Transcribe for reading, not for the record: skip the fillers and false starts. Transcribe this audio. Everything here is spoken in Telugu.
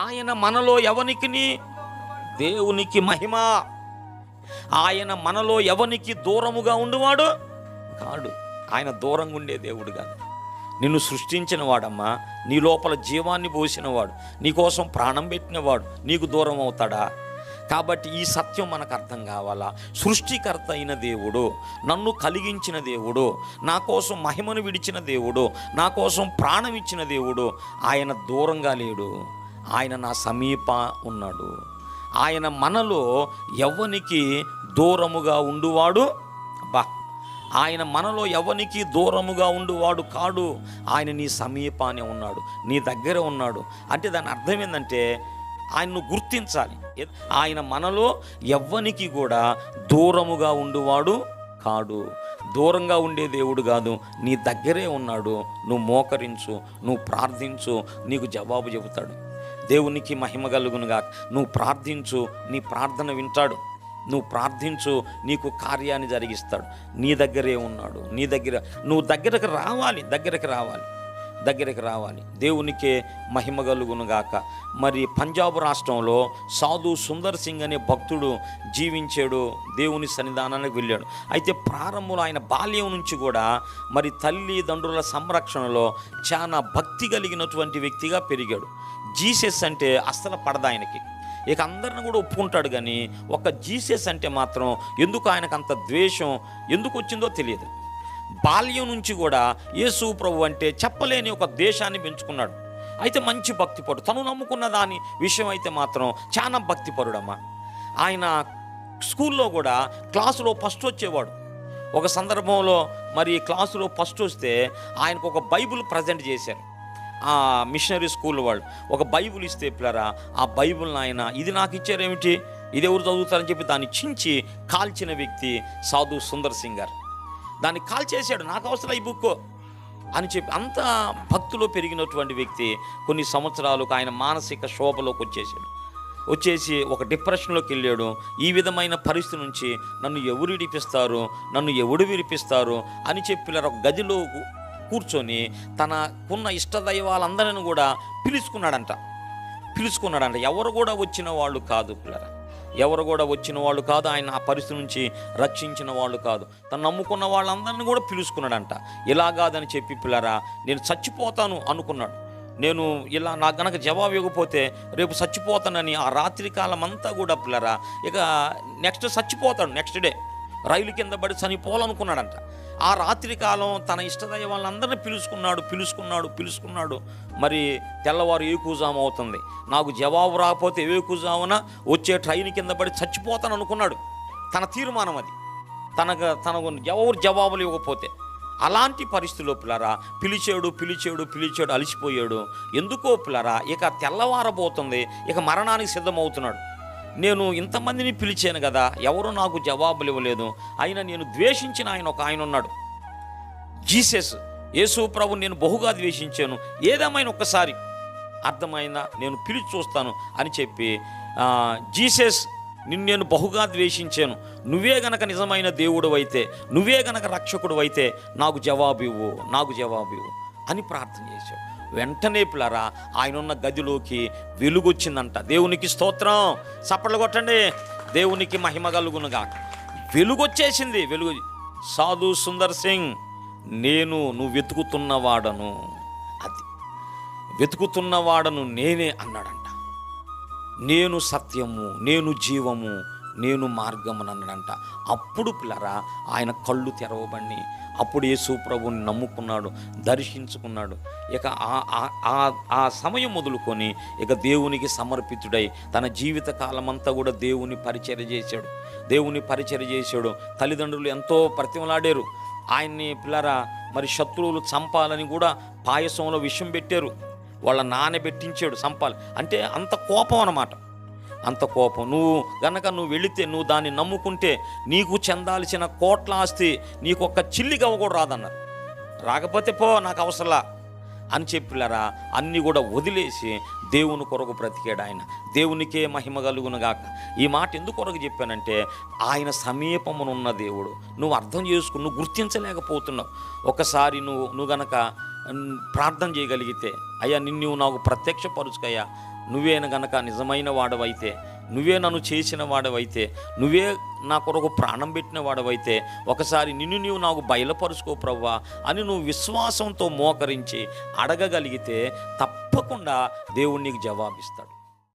ఆయన మనలో ఎవనికిని దేవునికి మహిమ. ఆయన మనలో ఎవనికి దూరముగా ఉండువాడు కాడు. ఆయన దూరంగా ఉండే దేవుడు కాదు. నిన్ను సృష్టించిన వాడమ్మా, నీ లోపల జీవాన్ని పోసినవాడు, నీకోసం ప్రాణం పెట్టినవాడు నీకు దూరం అవుతాడా? కాబట్టి ఈ సత్యం మనకు అర్థం కావాలా. సృష్టికర్త అయిన దేవుడు, నన్ను కలిగించిన దేవుడు, నా కోసం మహిమను విడిచిన దేవుడు, నా కోసం ప్రాణం ఇచ్చిన దేవుడు, ఆయన దూరంగా లేడు. ఆయన నా సమీప ఉన్నాడు. ఆయన మనలో ఎవ్వనికి దూరముగా ఉండువాడు ఆయన మనలో ఎవనికి దూరముగా ఉండువాడు కాడు. ఆయన నీ సమీపానే ఉన్నాడు, నీ దగ్గర ఉన్నాడు. అంటే దాని అర్థం ఏంటంటే ఆయన్ను గుర్తించాలి. ఆయన మనలో ఎవ్వనికి కూడా దూరముగా ఉండువాడు కాడు. దూరంగా ఉండే దేవుడు కాదు, నీ దగ్గరే ఉన్నాడు. నువ్వు మోకరించు, నువ్వు ప్రార్థించు, నీకు జవాబు చెబుతాడు. దేవునికి మహిమ కలుగునుగా. నువ్వు ప్రార్థించు, నీ ప్రార్థన వింటాడు. నువ్వు ప్రార్థించు, నీకు కార్యాన్ని జరిగిస్తాడు. నీ దగ్గరే ఉన్నాడు. నీ దగ్గర నువ్వు దగ్గరకు రావాలి. దేవునికే మహిమ కలుగునుగాక. మరి పంజాబ్ రాష్ట్రంలో సాధు సుందర్ సింగ్ అనే భక్తుడు జీవించాడు, దేవుని సన్నిధానానికి వెళ్ళాడు. అయితే ప్రారంభంలో ఆయన బాల్యం నుంచి కూడా మరి తల్లిదండ్రుల సంరక్షణలో చాలా భక్తి కలిగినటువంటి వ్యక్తిగా పెరిగాడు. జీసస్ అంటే అస్సలు పడదు ఆయనకి. ఇక అందరిని కూడా ఒప్పుకుంటాడు, కానీ ఒక జీసస్ అంటే మాత్రం ఎందుకు ఆయనకు అంత ద్వేషం ఎందుకు వచ్చిందో తెలియదు. బాల్యం నుంచి కూడా యేసు ప్రభు అంటే చెప్పలేని ఒక ద్వేషాన్ని పెంచుకున్నాడు. అయితే మంచి భక్తిపరుడు, తను నమ్ముకున్న దాని విషయం అయితే మాత్రం చాలా భక్తిపరుడమ్మా. ఆయన స్కూల్లో కూడా క్లాసులో ఫస్ట్ వచ్చేవాడు. ఒక సందర్భంలో మరి క్లాసులో ఫస్ట్ వస్తే ఆయనకు ఒక బైబిల్ ప్రజెంట్ చేశారు. ఆ మిషనరీ స్కూల్ వాళ్ళు ఒక బైబిల్ ఇస్తే పిల్లరా, ఆ బైబిల్ని ఆయన ఇది నాకు ఇచ్చారేమిటి, ఇది ఎవరు చదువుతారని చెప్పి దాన్ని చించి కాల్చిన వ్యక్తి సాధు సుందర్ సింగ్ గారు. దాన్ని కాల్ చేశాడు, నాకు అవసరం ఈ బుక్ అని చెప్పి. అంత భక్తిలో పెరిగినటువంటి వ్యక్తి కొన్ని సంవత్సరాలకు ఆయన మానసిక శోభలోకి వచ్చేసి ఒక డిప్రెషన్లోకి వెళ్ళాడు. ఈ విధమైన పరిస్థితి నుంచి నన్ను ఎవరు విడిపిస్తారు అని చెప్పి ఒక గదిలో కూర్చొని తనకున్న ఇష్టదైవాలందరిని కూడా పిలుచుకున్నాడంట. ఎవరు కూడా వచ్చిన వాళ్ళు కాదు పిల్లరా, ఆయన ఆ పరిస్థితి నుంచి రక్షించిన వాళ్ళు కాదు. తను నమ్ముకున్న వాళ్ళందరినీ కూడా పిలుచుకున్నాడంట. ఇలా కాదని చెప్పి పిల్లరా, నేను చచ్చిపోతాను అనుకున్నాడు. నేను ఇలా నాకు గనక జవాబు ఇవ్వకపోతే రేపు చచ్చిపోతానని ఆ రాత్రి కాలం అంతా కూడా పిల్లరా, ఇక నెక్స్ట్ చచ్చిపోతాడు, నెక్స్ట్ డే రైలు కింద పడి చనిపోవాలనుకున్నాడంట. ఆ రాత్రి కాలం తన ఇష్టదైవాళ్ళందరినీ పిలుచుకున్నాడు. మరి తెల్లవారు ఏకూజాము అవుతుంది. నాకు జవాబు రాకపోతే ఏకూజామున వచ్చే ట్రైన్ కింద పడి చచ్చిపోతాను అనుకున్నాడు. తన తీర్మానం అది. తనకు ఎవరు జవాబులు ఇవ్వకపోతే. అలాంటి పరిస్థితిలో పిల్లరా పిలిచాడు, అలసిపోయాడు. ఎందుకో పిల్లరా, ఇక తెల్లవారబోతుంది, ఇక మరణానికి సిద్ధమవుతున్నాడు. నేను ఇంతమందిని పిలిచాను కదా, ఎవరు నాకు జవాబులు ఇవ్వలేదు. అయినా నేను ద్వేషించిన ఆయన ఉన్నాడు, జీసస్ యేసు ప్రభు. నేను బహుగా ద్వేషించాను, ఏదేమైనా ఒక్కసారి అర్థమైందా, నేను పిలిచి చూస్తాను అని చెప్పి, జీసస్ నేను బహుగా ద్వేషించాను, నువ్వే గనక నిజమైన దేవుడు అయితే, నువ్వే గనక రక్షకుడు అయితే నాకు జవాబు ఇవ్వు అని ప్రార్థన చేశాడు. వెంటనే పిల్లరా, ఆయన ఉన్న గదిలోకి వెలుగొచ్చిందంట. దేవునికి స్తోత్రం, చప్పట్లు కొట్టండి, దేవునికి మహిమ కలుగునుగా. వెలుగొచ్చేసింది. సాధు సుందర్ సింగ్, నువ్వు వెతుకుతున్నవాడను నేనే అన్నాడంట. నేను సత్యము, నేను జీవము, నేను మార్గము అన్నాడంట. అప్పుడు పిల్లరా ఆయన కళ్ళు తెరవబడి అప్పుడు యేసు ప్రభువుని నమ్ముకున్నాడు, దర్శించుకున్నాడు. ఇక ఆ సమయం మొదలుకొని ఇక దేవునికి సమర్పితుడై తన జీవిత కాలమంతా కూడా దేవుని పరిచర్య చేశాడు. తల్లిదండ్రులు ఎంతో ప్రతిమలాడారు ఆయన్ని. పిల్లరా మరి శత్రువులు చంపాలని కూడా పాయసంలో విషం పెట్టారు, వాళ్ళ నానబెట్టించాడు చంపాలి అంటే. అంత కోపం అన్నమాట, అంత కోపం. నువ్వు వెళితే, నువ్వు దాన్ని నమ్ముకుంటే నీకు చెందాల్సిన కోట్ల ఆస్తి నీకు ఒక్క చిల్లిగవ్వ కూడా రాదన్నారు. రాకపోతే పో, నాకు అవసరంలా అని చెప్పిలారా అన్నీ కూడా వదిలేసి దేవుని కొరకు బ్రతికాడు ఆయన. దేవునికే మహిమ కలుగునుగాక. ఈ మాట ఎందుకు కొరకు చెప్పానంటే, ఆయన సమీపమునున్న దేవుడు. నువ్వు అర్థం చేసుకుని నువ్వు గుర్తించలేకపోతున్నావు. ఒకసారి నువ్వు గనక ప్రార్థన చేయగలిగితే, అయ్యా నిన్ను నాకు ప్రత్యక్షపరుచుకయ్యా, నువ్వేన గనక నిజమైన వాడవైతే, నువ్వే నన్ను చేసిన వాడవైతే, నువ్వే నా కొరకు ప్రాణం పెట్టిన వాడవైతే ఒకసారి నిన్ను నీవు నాకు బయలుపరుచుకో ప్రభువా అని నువ్వు విశ్వాసంతో మోకరించి అడగగలిగితే తప్పకుండా దేవుడు నీకు జవాబిస్తాడు.